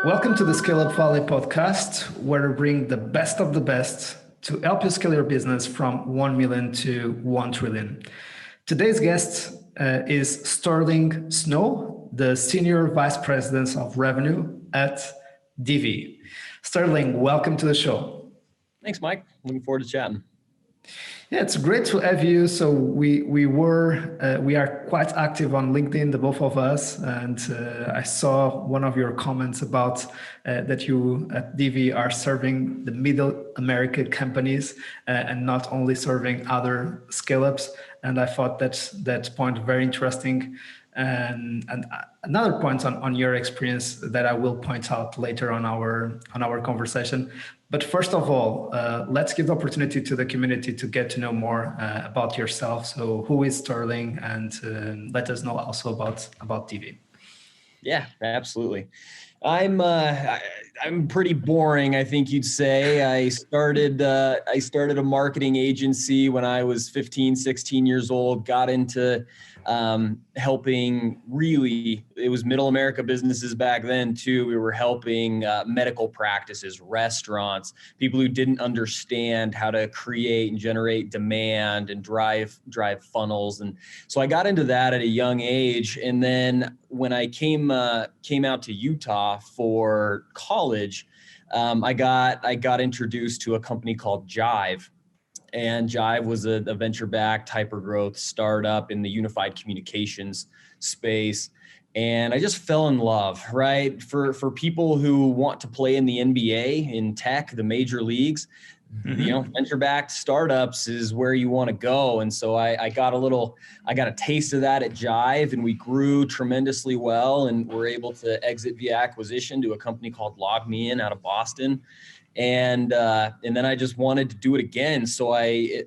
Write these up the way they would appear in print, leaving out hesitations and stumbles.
Welcome to the Scaleup Valley podcast, where we bring the best of the best to help you scale your business from 1 million to 1 trillion. Today's guest is Sterling Snow, the Senior Vice President of Revenue at Divvy. Sterling, welcome to the show. Thanks, Mike. Looking forward to chatting. Yeah, it's great to have you. So we are quite active on LinkedIn, the both of us, and I saw one of your comments about that you at Divvy are serving the middle America companies and not only serving other scale-ups. And I thought that point very interesting. And another point on your experience that I will point out later on our conversation. But first of all, let's give the opportunity to the community to get to know more about yourself. So who is Sterling, and let us know also about Divvy. Yeah, absolutely. I'm pretty boring, I think you'd say. I started a marketing agency when I was 15, 16 years old, got into helping, really, it was middle America businesses back then too. We were helping medical practices, restaurants, people who didn't understand how to create and generate demand and drive funnels. And so I got into that at a young age. And then when I came out to Utah for college, I got introduced to a company called Jive. And Jive was a venture-backed hyper-growth startup in the unified communications space. And I just fell in love, right? For people who want to play in the NBA, in tech, the major leagues, venture-backed startups is where you want to go. And so I got a taste of that at Jive, and we grew tremendously well, and were able to exit via acquisition to a company called LogMeIn out of Boston. And then I just wanted to do it again. So I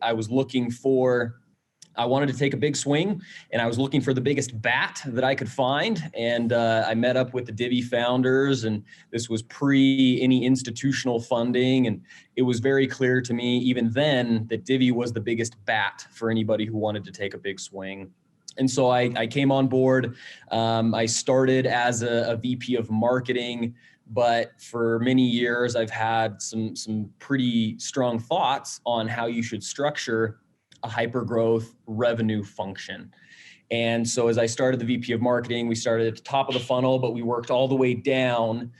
wanted to take a big swing, and I was looking for the biggest bat that I could find. And I met up with the Divvy founders, and this was pre any institutional funding. And it was very clear to me even then that Divvy was the biggest bat for anybody who wanted to take a big swing. And so I came on board. I started as a VP of marketing, but for many years I've had some pretty strong thoughts on how you should structure a hyper-growth revenue function. And so as I started the VP of marketing, we started at the top of the funnel, but we worked all the way down,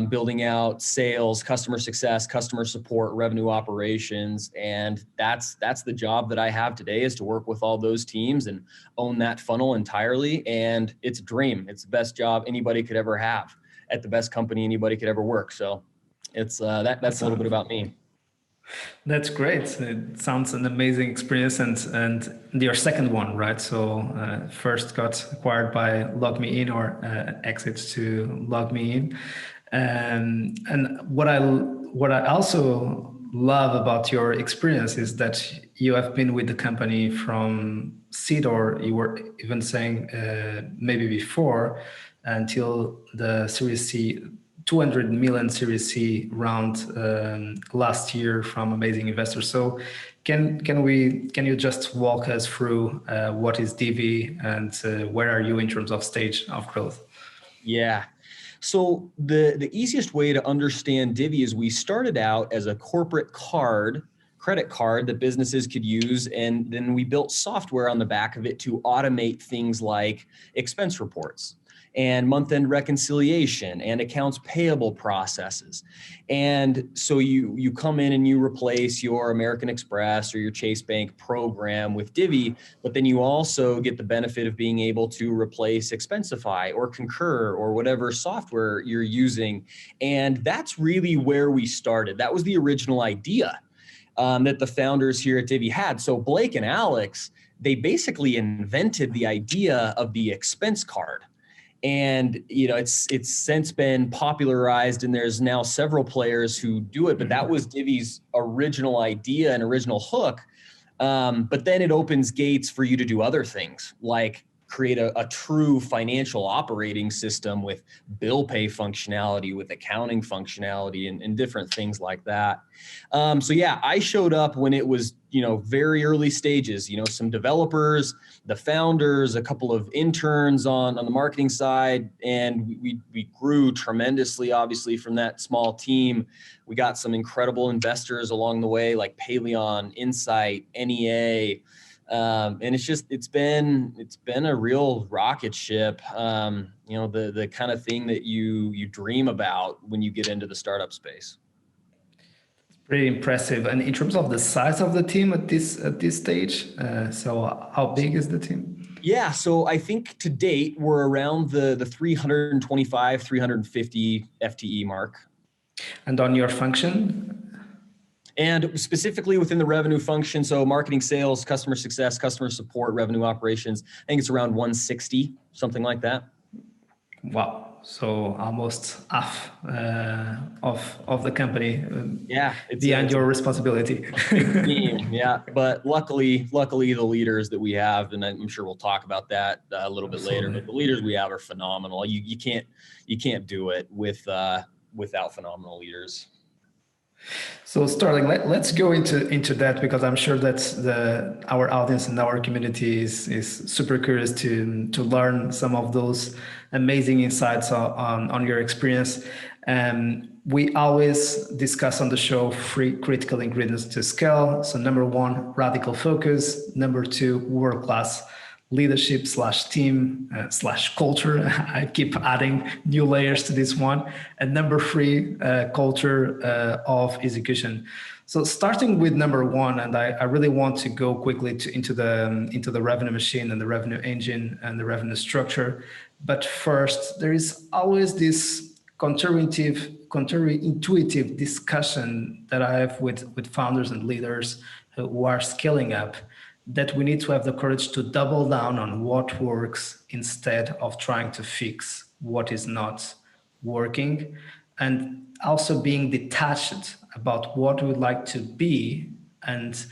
building out sales, customer success, customer support, revenue operations. And that's the job that I have today, is to work with all those teams and own that funnel entirely. And it's a dream. It's the best job anybody could ever have at the best company anybody could ever work. So it's that's a little bit about me. That's great. It sounds an amazing experience, and your second one, right? So first got acquired by LogMeIn, or exit to LogMeIn, and what I also love about your experience is that you have been with the company from seed, or you were even saying maybe before, until the Series C. 200 million Series C round last year from amazing investors. So can you just walk us through what is Divvy, and where are you in terms of stage of growth? Yeah. So the easiest way to understand Divvy is we started out as a corporate credit card that businesses could use, and then we built software on the back of it to automate things like expense reports and month-end reconciliation and accounts payable processes. And so you come in and you replace your American Express or your Chase Bank program with Divvy, but then you also get the benefit of being able to replace Expensify or Concur or whatever software you're using. And that's really where we started. That was the original idea that the founders here at Divvy had. So Blake and Alex, they basically invented the idea of the expense card. And it's since been popularized, and there's now several players who do it, but that was Divvy's original idea and original hook. But then it opens gates for you to do other things, like create a true financial operating system with bill pay functionality, with accounting functionality, and different things like that. So yeah, I showed up when it was, very early stages, some developers, the founders, a couple of interns on the marketing side, and we grew tremendously, obviously, from that small team. We got some incredible investors along the way, like Paleon, Insight, NEA, and it's been a real rocket ship. The kind of thing that you dream about when you get into the startup space. Pretty impressive. And in terms of the size of the team at this stage, so how big is the team? Yeah, so I think to date we're around the 325, 350 FTE mark. And on your function? And specifically within the revenue function, so marketing, sales, customer success, customer support, revenue operations, I think it's around 160, something like that. Wow. So almost half of the company beyond your responsibility. Team, yeah. But luckily the leaders that we have, and I'm sure we'll talk about that a little bit later, but the leaders we have are phenomenal. You can't do it without phenomenal leaders. So Sterling, let's go into that, because I'm sure that our audience and our community is super curious to learn some of those amazing insights on your experience. We always discuss on the show 3 critical ingredients to scale. So number 1, radical focus. Number 2, world-class leadership / team / culture. I keep adding new layers to this one. And number 3, culture of execution. So starting with number 1, and I really want to go quickly into the revenue machine and the revenue engine and the revenue structure. But first, there is always this counterintuitive discussion that I have with founders and leaders who are scaling up, that we need to have the courage to double down on what works instead of trying to fix what is not working, and also being detached about what we would like to be, and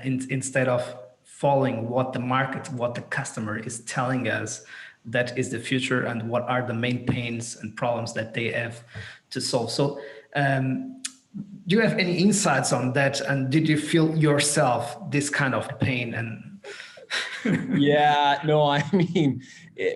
instead of following what the market, what the customer is telling us that is the future, and what are the main pains and problems that they have to solve. So do you have any insights on that? And did you feel yourself this kind of pain? And Yeah, no, I mean,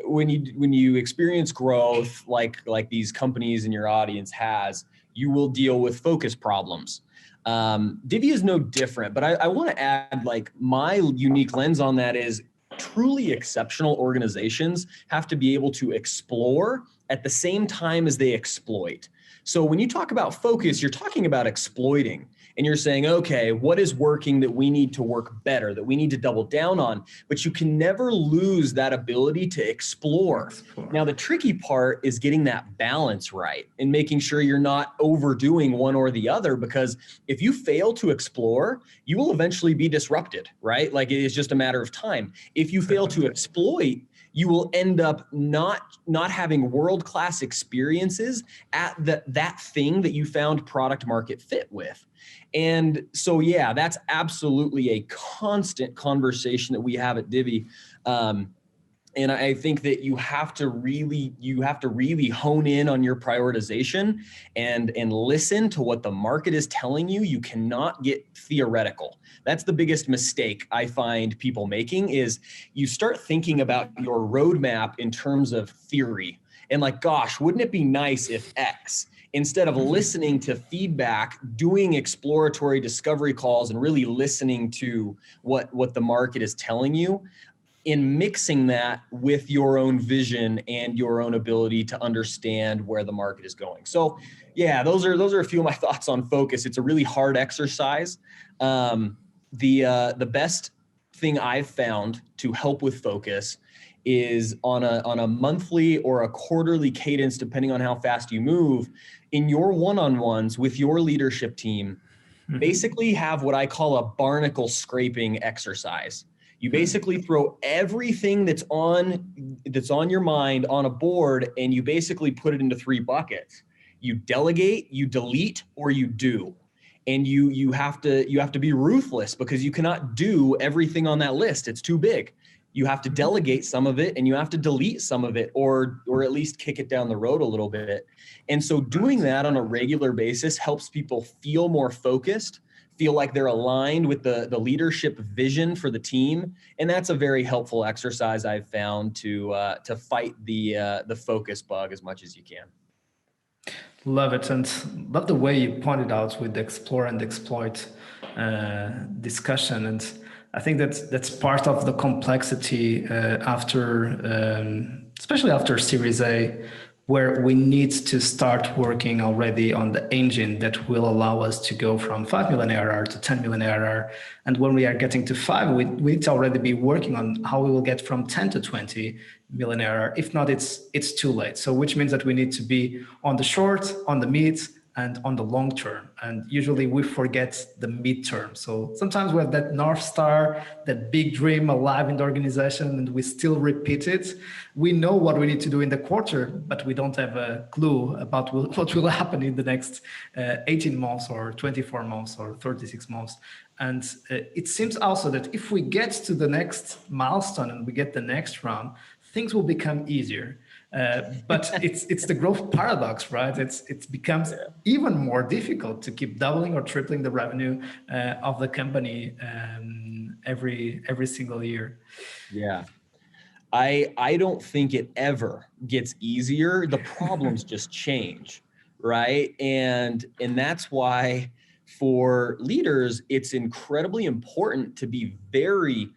when you experience growth like these companies in your audience has, you will deal with focus problems. Divvy is no different, but I want to add, like, my unique lens on that is truly exceptional organizations have to be able to explore at the same time as they exploit. So when you talk about focus, you're talking about exploiting, and you're saying, okay, what is working that we need to work better, that we need to double down on? But you can never lose that ability to explore. Now, the tricky part is getting that balance right and making sure you're not overdoing one or the other, because if you fail to explore, you will eventually be disrupted, right? Like, it's just a matter of time. If you fail to exploit, you will end up not having world-class experiences at that thing that you found product market fit with. And so, yeah, that's absolutely a constant conversation that we have at Divvy. And I think that you have to really hone in on your prioritization and listen to what the market is telling you. You cannot get theoretical. That's the biggest mistake I find people making, is you start thinking about your roadmap in terms of theory and, like, gosh, wouldn't it be nice if X, instead of listening to feedback, doing exploratory discovery calls and really listening to what the market is telling you, in mixing that with your own vision and your own ability to understand where the market is going. So yeah, those are a few of my thoughts on focus. It's a really hard exercise. The best thing I've found to help with focus is on a monthly or a quarterly cadence, depending on how fast you move, in your one-on-ones with your leadership team, basically have what I call a barnacle scraping exercise. You basically throw everything that's on your mind on a board, and you basically put it into 3 buckets. You delegate, you delete, or you do. And you have to be ruthless, because you cannot do everything on that list. It's too big. you have to delegate some of it and you have to delete some of it, or at least kick it down the road a little bit. And so doing that on a regular basis helps people feel more focused, feel like they're aligned with the leadership vision for the team. And that's a very helpful exercise I've found to fight the focus bug as much as you can. Love it, and love the way you pointed out with the explore and exploit discussion. And I think that's part of the complexity especially after Series A, where we need to start working already on the engine that will allow us to go from 5 million ARR to 10 million ARR. And when we are getting to 5, we need to already be working on how we will get from 10 to 20 million ARR. If not, it's too late. So which means that we need to be on the short, on the mid, and on the long term. And usually we forget the midterm. So sometimes we have that North Star, that big dream alive in the organization, and we still repeat it. We know what we need to do in the quarter, but we don't have a clue about what will happen in the next 18 months or 24 months or 36 months. And it seems also that if we get to the next milestone and we get the next round, things will become easier. But it's the growth paradox, right? It becomes even more difficult to keep doubling or tripling the revenue of the company every single year. Yeah. I don't think it ever gets easier. The problems just change, right? And that's why for leaders, it's incredibly important to be very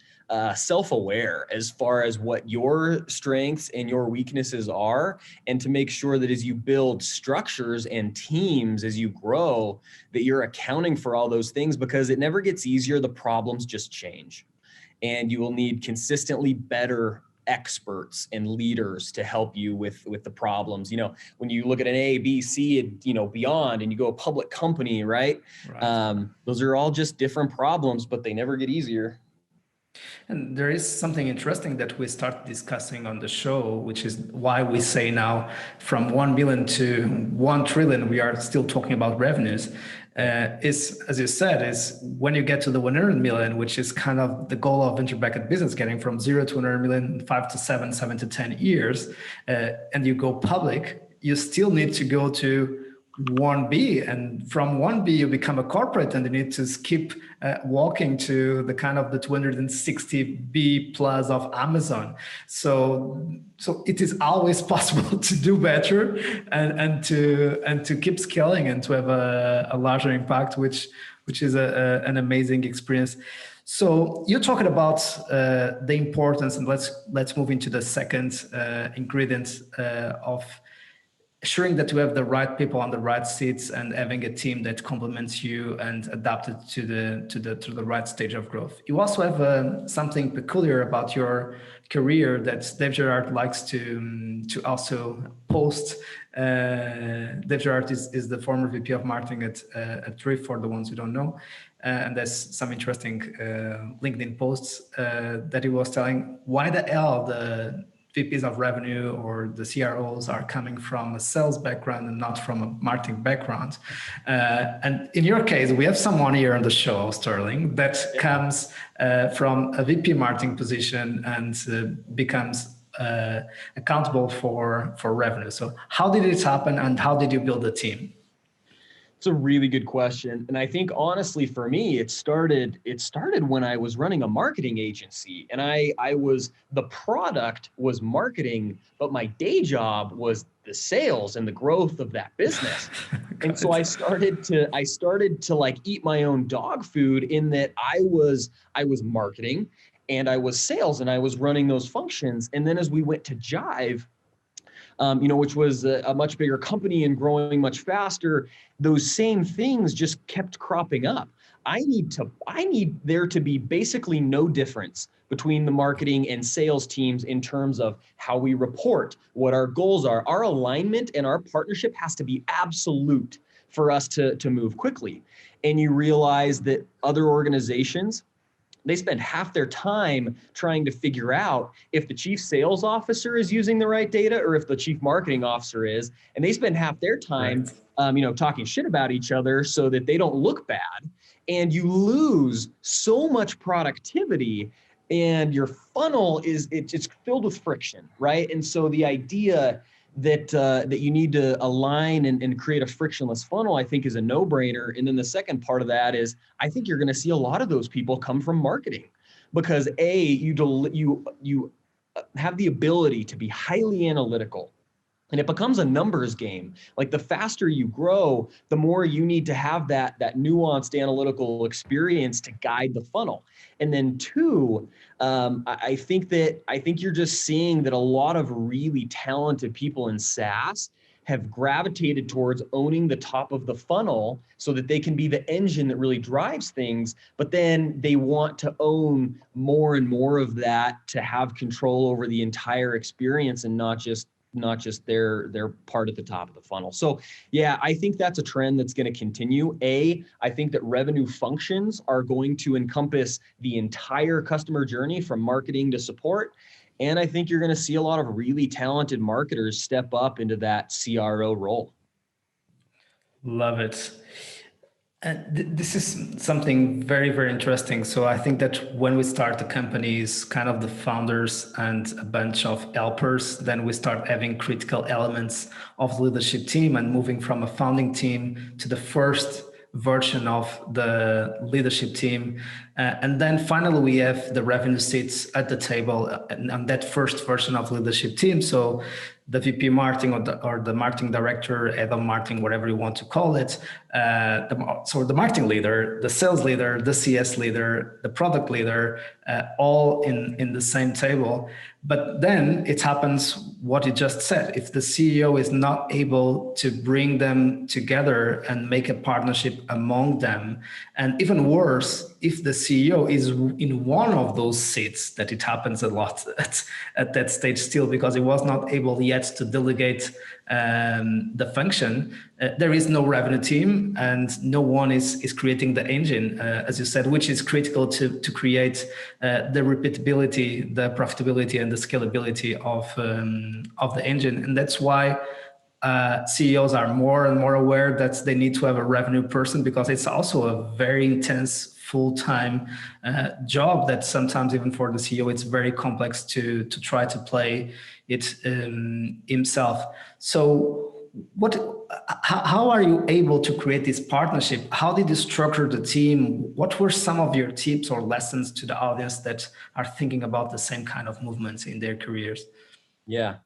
self-aware as far as what your strengths and your weaknesses are, and to make sure that as you build structures and teams, as you grow, that you're accounting for all those things, because it never gets easier. The problems just change, and you will need consistently better experts and leaders to help you with the problems. You know, when you look at an A, B, C, and, you know, beyond, and you go a public company, right? Those are all just different problems, but they never get easier. And there is something interesting that we start discussing on the show, which is why we say now from 1 billion to 1 trillion, we are still talking about revenues. Is, as you said, is when you get to the 100 million, which is kind of the goal of venture-backed business, getting from 0 to 100 million, 5 to 7, 7 to 10 years, and you go public, you still need to go to 1B, and from 1B you become a corporate, and you need to keep walking to the kind of the 260B plus of Amazon. So it is always possible to do better and to keep scaling and to have a larger impact, which is an amazing experience. So you're talking about the importance, and let's move into the second ingredient of ensuring that you have the right people on the right seats and having a team that complements you and adapted to the right stage of growth. You also have something peculiar about your career that Dave Gerard likes to also post. Dave Gerard is the former VP of marketing at Drift, for the ones who don't know. And there's some interesting LinkedIn posts that he was telling why the hell the VPs of revenue or the CROs are coming from a sales background and not from a marketing background. And in your case, we have someone here on the show, Sterling, that comes from a VP marketing position and becomes accountable for revenue. So how did it happen, and how did you build the team? It's a really good question. And I think honestly for me, it started when I was running a marketing agency, and the product was marketing, but my day job was the sales and the growth of that business. And so I started to like eat my own dog food, in that I was marketing and I was sales and I was running those functions. And then as we went to Jive, which was a much bigger company and growing much faster, those same things just kept cropping up. I need there to be basically no difference between the marketing and sales teams in terms of how we report, what our goals are. Our alignment and our partnership has to be absolute for us to move quickly. And you realize that other organizations, they spend half their time trying to figure out if the chief sales officer is using the right data or if the chief marketing officer is. And they spend half their time, talking shit about each other so that they don't look bad. And you lose so much productivity and your funnel it's filled with friction, right? And so the idea that you need to align and create a frictionless funnel, I think, is a no-brainer. And then the second part of that is, I think you're going to see a lot of those people come from marketing, because you have the ability to be highly analytical. And it becomes a numbers game. Like, the faster you grow, the more you need to have that nuanced analytical experience to guide the funnel. And then two, I think you're just seeing that a lot of really talented people in SaaS have gravitated towards owning the top of the funnel so that they can be the engine that really drives things. But then they want to own more and more of that to have control over the entire experience, and not just their part at the top of the funnel. So yeah, I think that's a trend that's going to continue. I think that revenue functions are going to encompass the entire customer journey from marketing to support. And I think you're going to see a lot of really talented marketers step up into that CRO role. Love it. And this is something very, very interesting. So I think that when we start the companies, kind of the founders and a bunch of helpers, then we start having critical elements of the leadership team and moving from a founding team to the first version of the leadership team. And then finally, we have the revenue seats at the table and that first version of leadership team. So the VP marketing or the marketing director, head of marketing, whatever you want to call it. So the marketing leader, the sales leader, the CS leader, the product leader, all in the same table. But then it happens what you just said. If the CEO is not able to bring them together and make a partnership among them, and even worse, if the CEO is in one of those seats, that it happens a lot at that stage still, because he was not able yet to delegate the function, there is no revenue team and no one is creating the engine, as you said, which is critical to create the repeatability, the profitability, and the scalability of the engine. And that's why CEOs are more and more aware that they need to have a revenue person, because it's also a very intense full-time job that sometimes even for the CEO it's very complex to try to play it himself. So how are you able to create this partnership? How did you structure the team? What were some of your tips or lessons to the audience that are thinking about the same kind of movements in their careers? Yeah.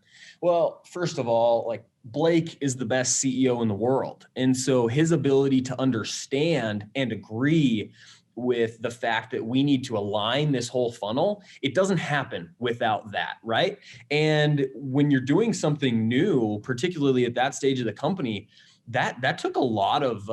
Well, first of all, like, Blake is the best CEO in the world. And so his ability to understand and agree with the fact that we need to align this whole funnel, it doesn't happen without that, right? And when you're doing something new, particularly at that stage of the company, that took a lot of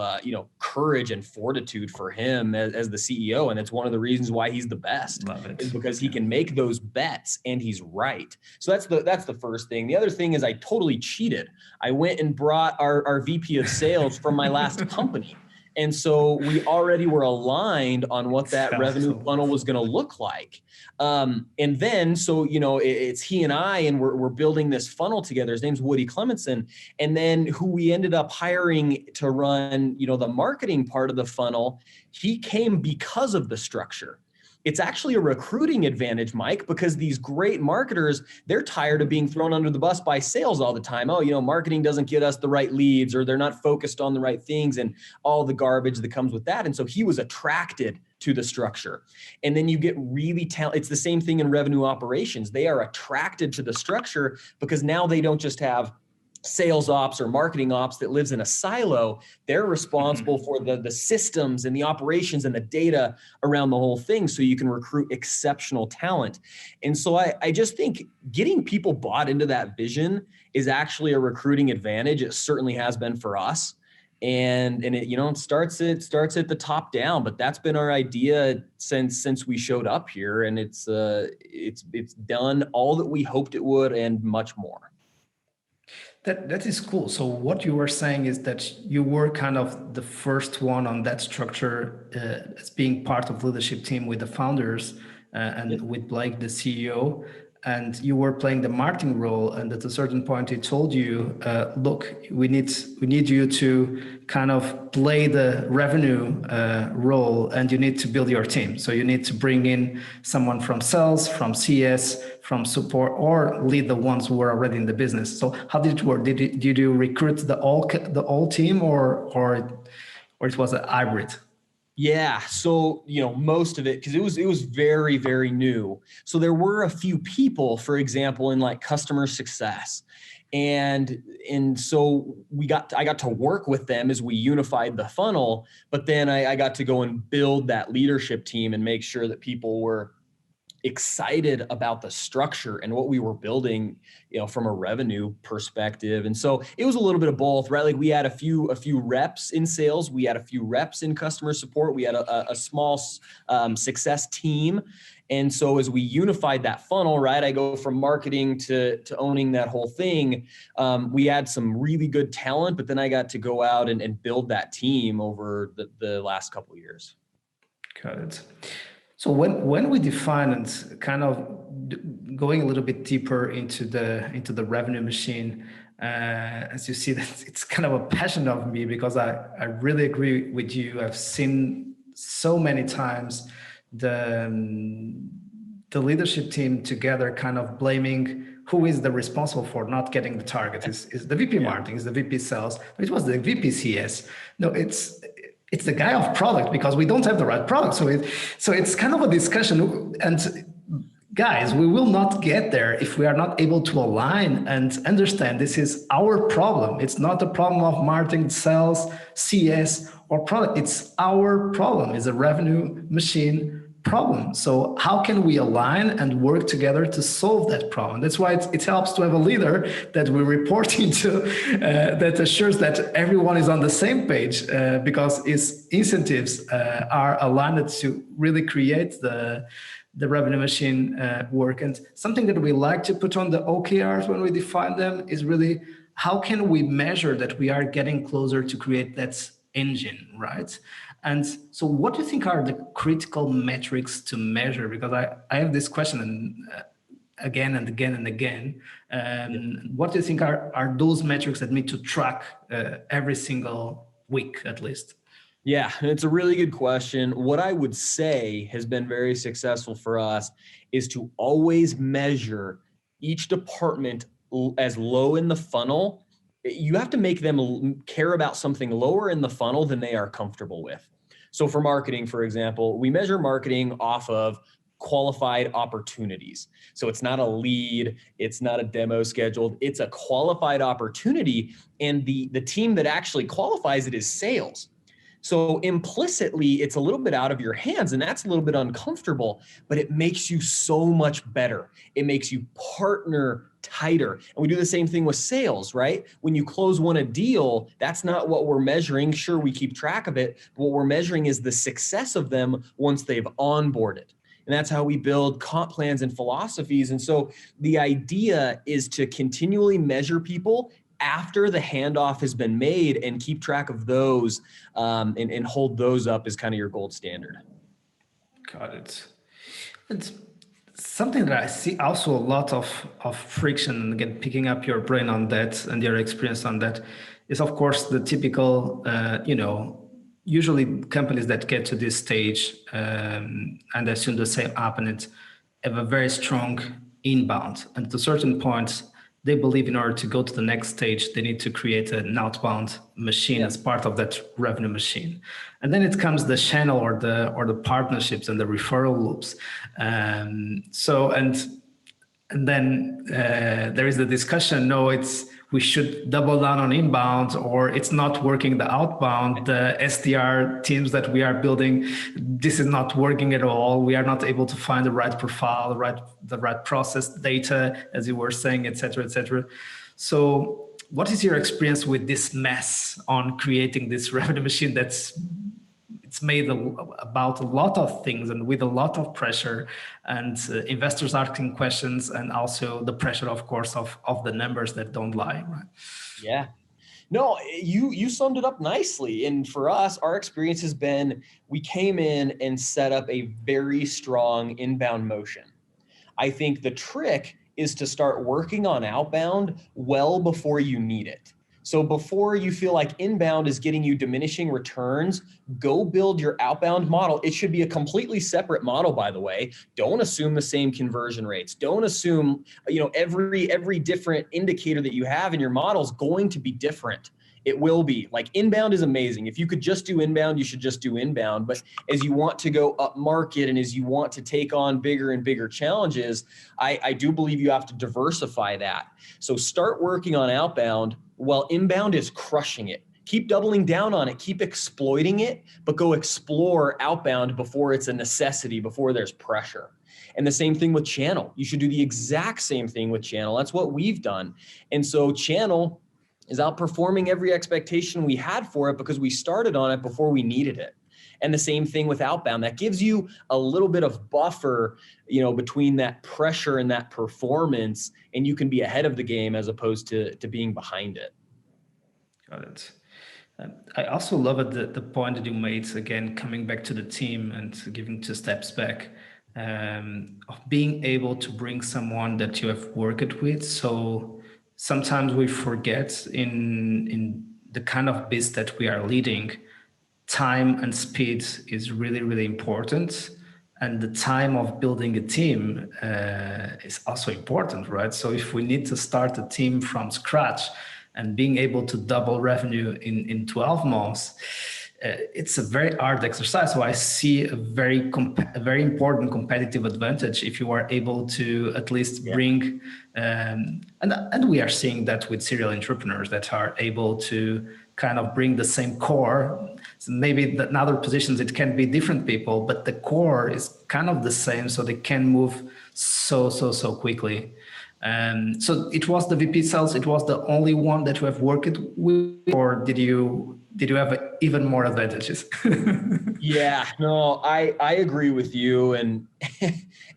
courage and fortitude for him as the CEO, and it's one of the reasons why he's the best. Love it. Is because he can make those bets and he's right. So that's the first thing. The other thing is, I totally cheated. I went and brought our VP of sales from my last company. And so we already were aligned on what that revenue funnel was going to look like. And then, so, it's he and I, and we're building this funnel together. His name's Woody Clementson. And then who we ended up hiring to run, the marketing part of the funnel, he came because of the structure. It's actually a recruiting advantage, Mike, because these great marketers, they're tired of being thrown under the bus by sales all the time. Oh, marketing doesn't get us the right leads, or they're not focused on the right things, and all the garbage that comes with that. And so he was attracted to the structure. And then you get really talented. It's the same thing in revenue operations. They are attracted to the structure because now they don't just have sales ops or marketing ops that lives in a silo. They're responsible for the systems and the operations and the data around the whole thing, so you can recruit exceptional talent. And so I just think getting people bought into that vision is actually a recruiting advantage. It certainly has been for us. And it starts at the top down, but that's been our idea since we showed up here, and it's done all that we hoped it would and much more. That is cool. So what you were saying is that you were kind of the first one on that structure, as being part of leadership team with the founders and with Blake, the CEO. and you were playing the marketing role, and at a certain point he told you, look, we need you to kind of play the revenue role, and you need to build your team. So you need to bring in someone from sales, from CS, from support, or lead the ones who were already in the business. So how did it work? Did you recruit the all team, or it was a hybrid? Yeah. So, most of it, because it was very, very new. So there were a few people, for example, in like customer success. And so I got to work with them as we unified the funnel, but then I got to go and build that leadership team and make sure that people were excited about the structure and what we were building, from a revenue perspective. And so it was a little bit of both, right? Like we had a few reps in sales, we had a few reps in customer support, we had a small success team. And so as we unified that funnel, right, I go from marketing to owning that whole thing. We had some really good talent, but then I got to go out and build that team over the last couple of years. Got it. So when we define and kind of going a little bit deeper into the revenue machine, as you see, that it's kind of a passion of me, because I really agree with you. I've seen so many times the leadership team together kind of blaming who is the responsible for not getting the target. Is the VP marketing, is the VP sales, it was the VP CS. No, it's the guy of product, because we don't have the right product. So it's kind of a discussion. And guys, we will not get there if we are not able to align and understand this is our problem. It's not a problem of marketing, sales, CS, or product. It's our problem. It's a revenue machine problem. So how can we align and work together to solve that problem? That's why it helps to have a leader that we report into, that assures that everyone is on the same page, because his incentives are aligned to really create the revenue machine work. And something that we like to put on the OKRs when we define them is really, how can we measure that we are getting closer to create that engine, right? And so what do you think are the critical metrics to measure? Because I have this question again and again and again. What do you think are those metrics that need to track every single week at least? Yeah, it's a really good question. What I would say has been very successful for us is to always measure each department as low in the funnel. You have to make them care about something lower in the funnel than they are comfortable with. So for marketing, for example, we measure marketing off of qualified opportunities. So it's not a lead, it's not a demo scheduled, it's a qualified opportunity. And the team that actually qualifies it is sales. So implicitly, it's a little bit out of your hands, and that's a little bit uncomfortable, but it makes you so much better. It makes you partner tighter. And we do the same thing with sales, right? When you close a deal, that's not what we're measuring. Sure, we keep track of it, but what we're measuring is the success of them once they've onboarded. And that's how we build comp plans and philosophies. And so the idea is to continually measure people after the handoff has been made and keep track of those and hold those up as kind of your gold standard. Got it. It's something that I see also a lot of friction, again, picking up your brain on that and your experience on that is, of course, the typical, usually companies that get to this stage and as soon as the same happens, have a very strong inbound. And at a certain point, they believe in order to go to the next stage, they need to create an outbound machine as part of that revenue machine. And then it comes the channel or the partnerships and the referral loops. And then there is the discussion, no, we should double down on inbound, or it's not working the outbound. The SDR teams that we are building, this is not working at all. We are not able to find the right profile, the right process data, as you were saying, et cetera, et cetera. So what is your experience with this mess on creating this revenue machine it's made about a lot of things and with a lot of pressure and investors asking questions, and also the pressure, of course, of the numbers that don't lie, right? Yeah. No, you summed it up nicely. And for us, our experience has been, we came in and set up a very strong inbound motion. I think the trick is to start working on outbound well before you need it. So before you feel like inbound is getting you diminishing returns, go build your outbound model. It should be a completely separate model, by the way. Don't assume the same conversion rates. Don't assume, every different indicator that you have in your model is going to be different. It will be. Like, inbound is amazing. If you could just do inbound, you should just do inbound. But as you want to go up market and as you want to take on bigger and bigger challenges, I do believe you have to diversify that. So start working on outbound while inbound is crushing it. Keep doubling down on it, keep exploiting it, but go explore outbound before it's a necessity, before there's pressure. And the same thing with channel. You should do the exact same thing with channel. That's what we've done. And so channel is outperforming every expectation we had for it because we started on it before we needed it. And the same thing with outbound. That gives you a little bit of buffer, between that pressure and that performance, and you can be ahead of the game as opposed to being behind it. Got it. I also love it, the point that you made, again, coming back to the team and giving 2 steps back, of being able to bring someone that you have worked with. So sometimes we forget in the kind of biz that we are leading, time and speed is really, really important. And the time of building a team is also important, right? So if we need to start a team from scratch and being able to double revenue in 12 months, it's a very hard exercise. So I see a very important competitive advantage if you are able to at least bring, and we are seeing that with serial entrepreneurs that are able to kind of bring the same core. So maybe in other positions it can be different people, but the core is kind of the same, so they can move so quickly. So it was the VP sales. It was the only one that you have worked with, or did you have even more advantages? Yeah, no, I agree with you, and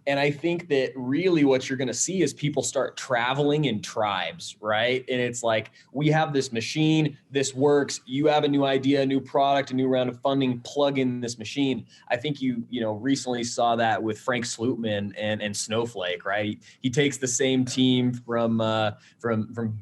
and I think that really what you're going to see is people start traveling in tribes, right? And it's like, we have this machine, this works. You have a new idea, a new product, a new round of funding, plug in this machine. I think you recently saw that with Frank Slootman and Snowflake, right? He takes the same team from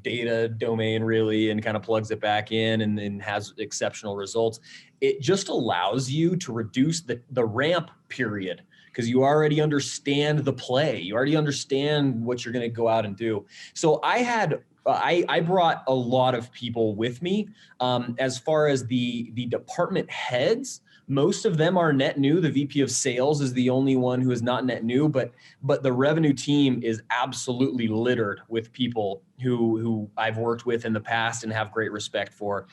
data domain really and kind of plugs it back in and then has exceptional results. It just allows you to reduce the ramp period, because you already understand the play. You already understand what you're going to go out and do. So I brought a lot of people with me. As far as the department heads, most of them are net new. The VP of sales is the only one who is not net new, but the revenue team is absolutely littered with people who I've worked with in the past and have great respect for.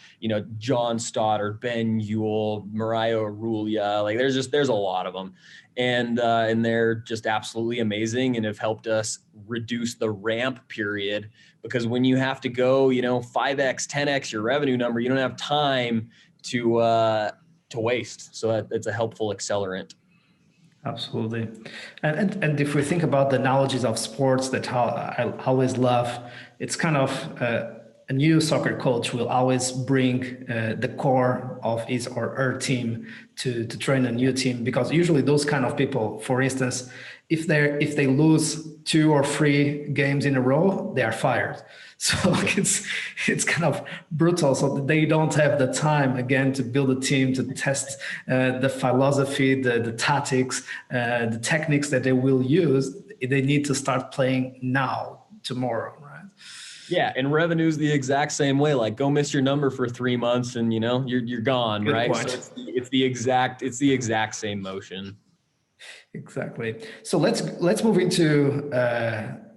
John Stoddard, Ben Ewell, Mariah Arulia, like there's a lot of them. And they're just absolutely amazing and have helped us reduce the ramp period, because when you have to go, 5x, 10x your revenue number, you don't have time to waste. So it's a helpful accelerant. Absolutely. And if we think about the analogies of sports that I always love, it's kind of a new soccer coach will always bring the core of his or her team to train a new team, because usually those kind of people, for instance, if they lose 2 or 3 games in a row, they are fired. So it's kind of brutal. So they don't have the time again to build a team, to test the philosophy, the tactics, the techniques that they will use. They need to start playing now, tomorrow, right? Yeah, and revenue's the exact same way. Like, go miss your number for 3 months, and you're gone, Good right? point. So it's the exact same motion. Exactly. So let's move into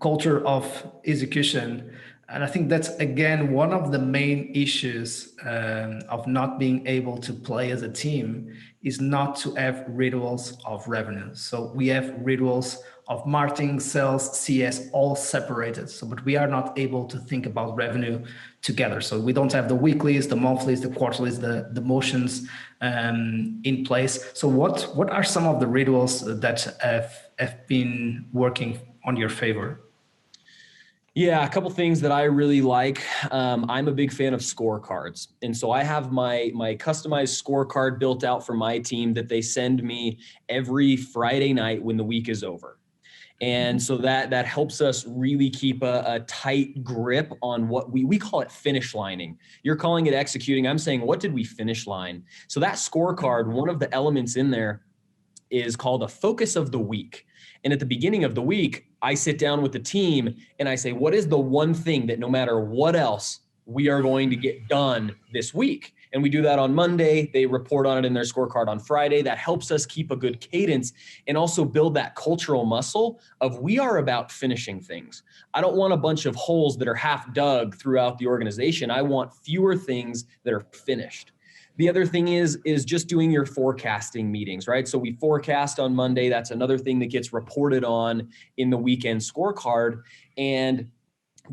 culture of execution, and I think that's again one of the main issues of not being able to play as a team is not to have rituals of revenue. So we have rituals of marketing, sales, CS all separated. So, but we are not able to think about revenue together. So we don't have the weeklies, the monthlies, the quarterlies, the motions in place. So what are some of the rituals that have been working on your favor? Yeah, a couple things that I really like. I'm a big fan of scorecards. And so I have my customized scorecard built out for my team that they send me every Friday night when the week is over. And so that helps us really keep a tight grip on what we call it finish lining. You're calling it executing. I'm saying, what did we finish line? So that scorecard, one of the elements in there is called a focus of the week. And at the beginning of the week, I sit down with the team and I say, what is the one thing that no matter what else we are going to get done this week? And we do that on Monday. They report on it in their scorecard on Friday. That helps us keep a good cadence and also build that cultural muscle of we are about finishing things. I don't want a bunch of holes that are half dug throughout the organization. I want fewer things that are finished. The other thing is just doing your forecasting meetings, right? So we forecast on Monday. That's another thing that gets reported on in the weekend scorecard. And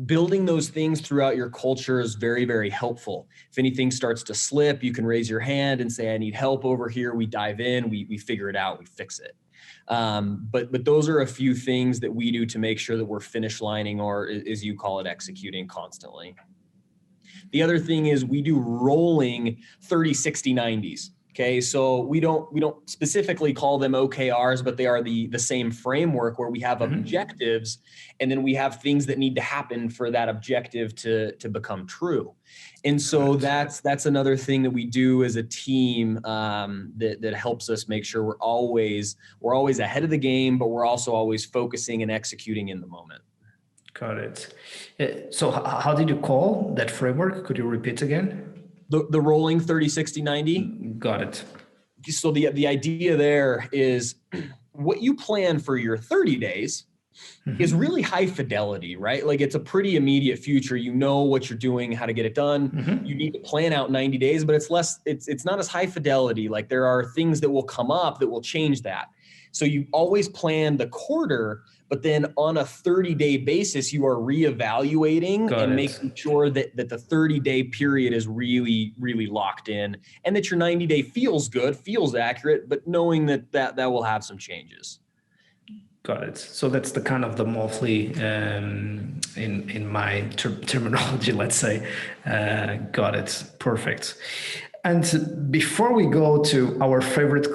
building those things throughout your culture is very, very helpful. If anything starts to slip, you can raise your hand and say, I need help over here. We dive in, we figure it out, we fix it. But those are a few things that we do to make sure that we're finish lining, or as you call it, executing constantly. The other thing is we do rolling 30, 60, 90s. Okay, so we don't specifically call them OKRs, but they are the same framework where we have objectives, and then we have things that need to happen for that objective to become true. And so that's another thing that we do as a team that helps us make sure we're always ahead of the game, but we're also always focusing and executing in the moment. Got it. So how did you call that framework? Could you repeat again? The rolling 30, 60, 90. Got it. So the idea there is what you plan for your 30 days is really high fidelity, right? Like it's a pretty immediate future. You know what you're doing, how to get it done. You need to plan out 90 days, but it's not as high fidelity. Like there are things that will come up that will change that. So you always plan the quarter, but then on a 30-day basis, you are reevaluating making sure that the 30-day period is really, really locked in, and that your 90-day feels good, feels accurate, but knowing that will have some changes. Got it. So that's the kind of the monthly in my terminology, let's say. Got it. Perfect. And before we go to our favorite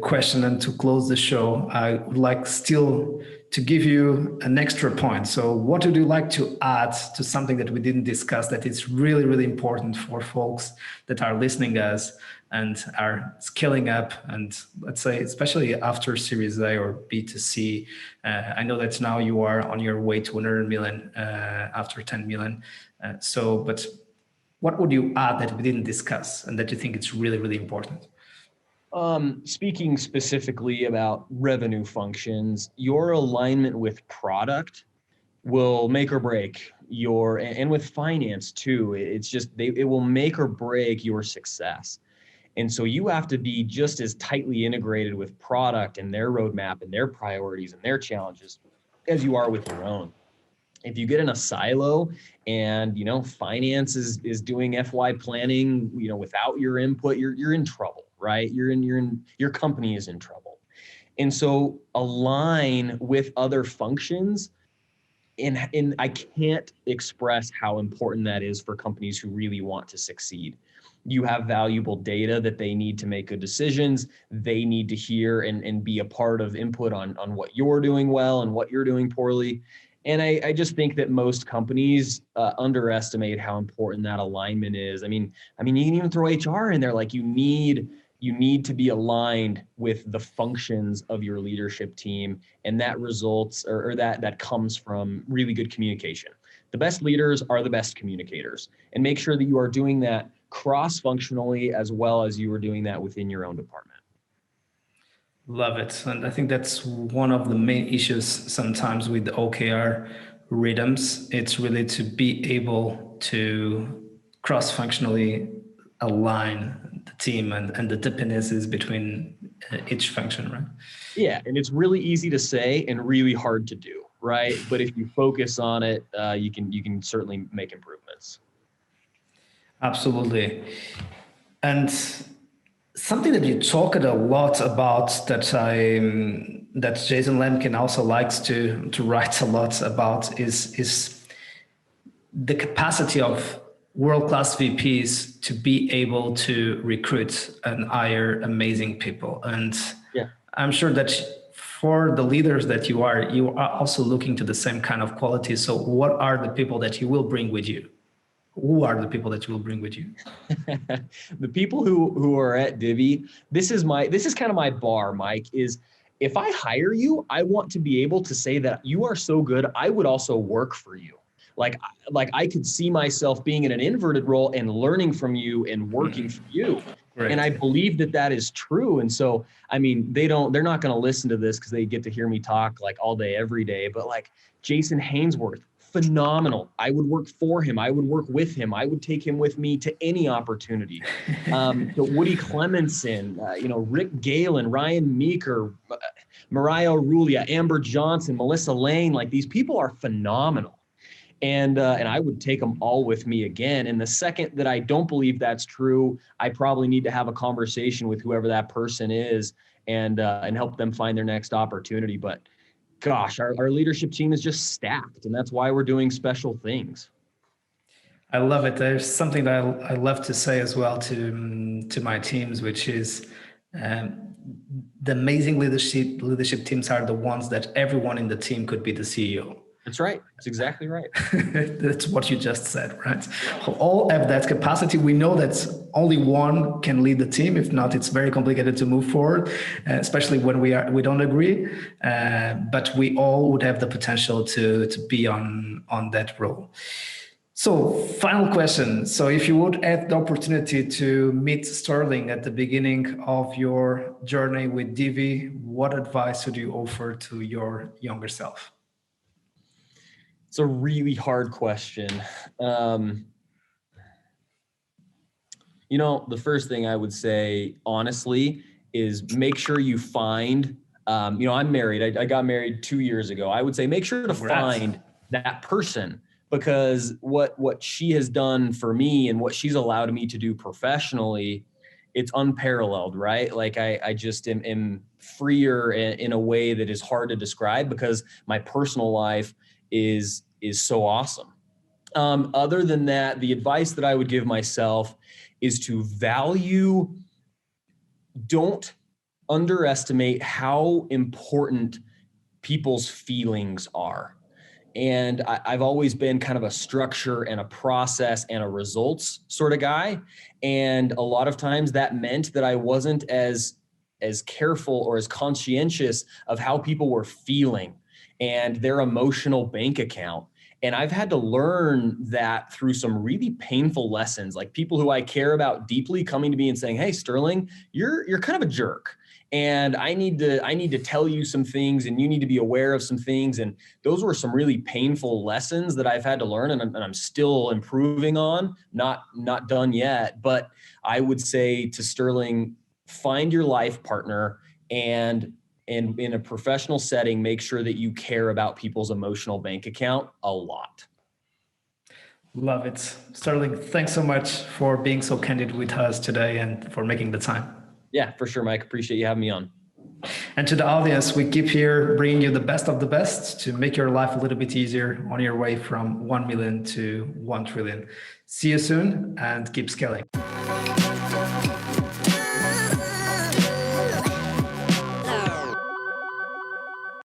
question and to close the show, I would like still to give you an extra point. So what would you like to add to something that we didn't discuss that is really, really important for folks that are listening us and are scaling up, and let's say, especially after Series A or B2C, I know that now you are on your way to 100 million after 10 million. But what would you add that we didn't discuss and that you think it's really, really important? Speaking specifically about revenue functions, your alignment with product will make or break and with finance too. It's just, it will make or break your success. And so you have to be just as tightly integrated with product and their roadmap and their priorities and their challenges as you are with your own. If you get in a silo and, finance is doing FY planning, without your input, you're in trouble, right? Your company is in trouble. And so align with other functions. And I can't express how important that is for companies who really want to succeed. You have valuable data that they need to make good decisions. They need to hear and be a part of input on what you're doing well and what you're doing poorly. And I just think that most companies underestimate how important that alignment is. I mean, you can even throw HR in there. Like you need to be aligned with the functions of your leadership team, and that results or that comes from really good communication. The best leaders are the best communicators, and make sure that you are doing that cross-functionally as well as you are doing that within your own department. Love it. And I think that's one of the main issues sometimes with the OKR rhythms. It's really to be able to cross-functionally align the team and the dependencies between each function, right? Yeah, and it's really easy to say and really hard to do, right? But if you focus on it, you can certainly make improvements. Absolutely. And something that you talked a lot about that Jason Lemkin also likes to write a lot about is the capacity of world-class VPs to be able to recruit and hire amazing people. And yeah, I'm sure that for the leaders that you are also looking to the same kind of qualities. So what are the people that you will bring with you? Who are the people that you will bring with you? The people who are at Divvy, this is kind of my bar, Mike, is if I hire you, I want to be able to say that you are so good, I would also work for you. Like I could see myself being in an inverted role and learning from you and working for you. Great. And I believe that that is true. And so, I mean, they're not going to listen to this because they get to hear me talk like all day, every day. But like Jason Hainsworth, phenomenal. I would work for him. I would work with him. I would take him with me to any opportunity. So Woody Clemenson, Rick Galen, Ryan Meeker, Mariah Rulia, Amber Johnson, Melissa Lane, like these people are phenomenal. And I would take them all with me again. And the second that I don't believe that's true, I probably need to have a conversation with whoever that person is and help them find their next opportunity. But gosh, our leadership team is just stacked, and that's why we're doing special things. I love it. There's something that I love to say as well to my teams, which is the amazing leadership teams are the ones that everyone in the team could be the CEO. That's right. That's exactly right. That's what you just said, right? All have that capacity. We know that only one can lead the team. If not, it's very complicated to move forward, especially when we don't agree. But we all would have the potential to be on that role. So, final question. So, if you would have the opportunity to meet Sterling at the beginning of your journey with Divvy, what advice would you offer to your younger self? It's a really hard question. The first thing I would say, honestly, is make sure you find, I'm married. I got married 2 years ago. I would say make sure to find that person, because what she has done for me and what she's allowed me to do professionally, it's unparalleled, right? Like I just am freer in a way that is hard to describe because my personal life is so awesome. Other than that, the advice that I would give myself is to don't underestimate how important people's feelings are. And I've always been kind of a structure and a process and a results sort of guy. And a lot of times that meant that I wasn't as careful or as conscientious of how people were feeling and their emotional bank account. And I've had to learn that through some really painful lessons, like people who I care about deeply coming to me and saying, "Hey, Sterling, you're kind of a jerk. And I need to tell you some things and you need to be aware of some things." And those were some really painful lessons that I've had to learn and I'm still improving on, not done yet. But I would say to Sterling, find your life partner and in a professional setting, make sure that you care about people's emotional bank account a lot. Love it. Sterling, thanks so much for being so candid with us today and for making the time. Yeah, for sure, Mike. Appreciate you having me on. And to the audience, we keep here bringing you the best of the best to make your life a little bit easier on your way from 1 million to 1 trillion. See you soon and keep scaling.